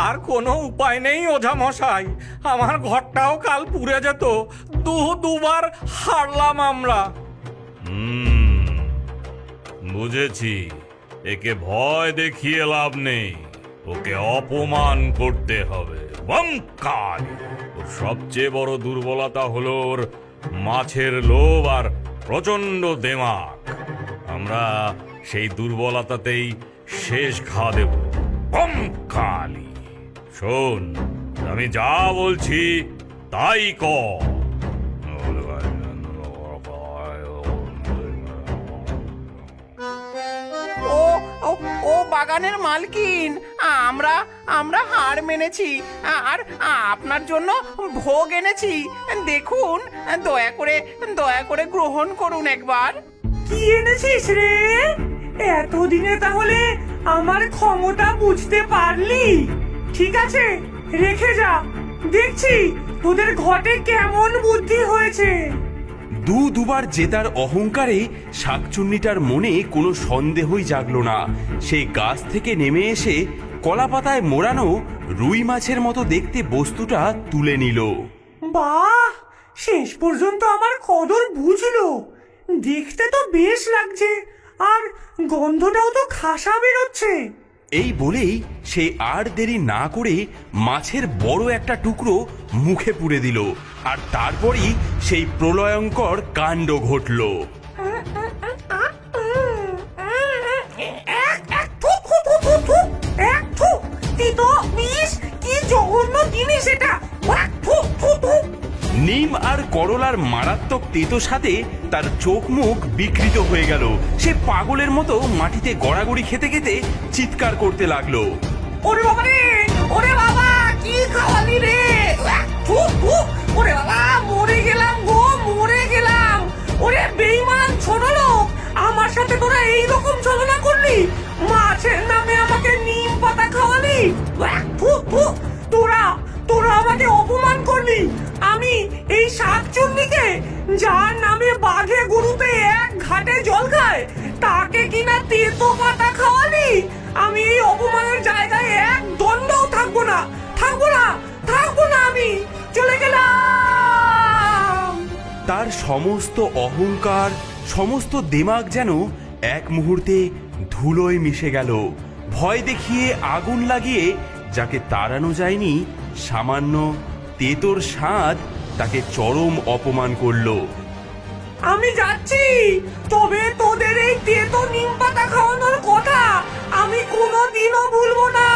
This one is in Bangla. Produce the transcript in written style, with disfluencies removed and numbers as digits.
আর কোনো উপায় নেই ওঝা মশাই, আমার ঘরটাও কাল পুড়ে যেত। দুবার হারলাম আমরা। বুঝেছি, একে ভয় দেখিয়ে লাভ নেই, ওকে অপমান করতে হবে। বমকাল! ওর সবচেয়ে বড় দুর্বলতা হলো ওর মাছের লোভ আর প্রচন্ড দেমাক। আমরা সেই দুর্বলতাতেই শেষ ঘা দেব। বমকালি! শোন, আমি যা বলছি তাই কর। ও ও ও বাগানের মালকিন, আমরা আমরা হার মেনেছি আর আপনার জন্য ভোগ এনেছি। দেখুন, দয়া করে গ্রহণ করুন একবার। কি এনেছিস রে? এতদিনে তাহলে আমার ক্ষমতা বুঝতে পারলি? ঠিক আছে, রেখে যা, দেখছি তোদের ঘটে কেমন বুদ্ধি হয়েছে। দুবার জেতার অহংকারে শাকচুন্নিটার মনে কোনো সন্দেহই জাগলো না। সে গাছ থেকে নেমে এসে কলাপাতায় মোড়ানো রুই মাছের মতো দেখতে বস্তুটা তুলে নিল। বাহ, শেষ পর্যন্ত আমার কদর বুঝলো। দেখতে তো বেশ লাগছে, আর গন্ধটাও তো খাসা বেরোচ্ছে। এই বলেই সে আর দেরি না করে মাছের বড় একটা টুকরো মুখে পুরে দিল, আর তারপরই সেই প্রলয়ঙ্কর কাণ্ড ঘটল। কি জঘন্য জিনিস এটা! নিম আর করলার মারাত্মক তেতো সাথে তার চোখ মুখ বিকৃত হয়ে গেল। সে পাগলের মতো মাটিতে গড়াগড়ি খেতে খেতে চিৎকার করতে লাগলো। ওরে বাবা রে, ওরে বাবা, কি খাওয়ালি রে! ওরে বাবা, মরে গেলাম গো, মরে গেলাম। ওরে বেঈমান ছোট লোক, আমার সাথে তোরা এইরকম ছলনা করলি? মাছের নামে আমাকে নিম পাতা খাওয়ালি? তোরা আমাকে অপমান করলি। আমি এই শাকচুন্নিকে, যার নামে বাঘে গরুতে এক ঘাটে জল খায়, তাকে কিনা তেতো পাতা খাওয়ালি? আমি এই অপমানের জায়গায় এক দণ্ডও থাকবো না, আমি চলে গেলাম। তার সমস্ত অহংকার, সমস্ত দেমাগ যেন এক মুহূর্তে ধুলোয় মিশে গেল। ভয় দেখিয়ে আগুন লাগিয়ে যাকে তাড়ানো যায়নি, সামান্য তেতোর স্বাদ তাকে চরম অপমান করলো। আমি যাচ্ছি, তবে তোদের এই তেতো নিম পাতা খাওয়ানোর কথা আমি কোনোদিনও ভুলবো না।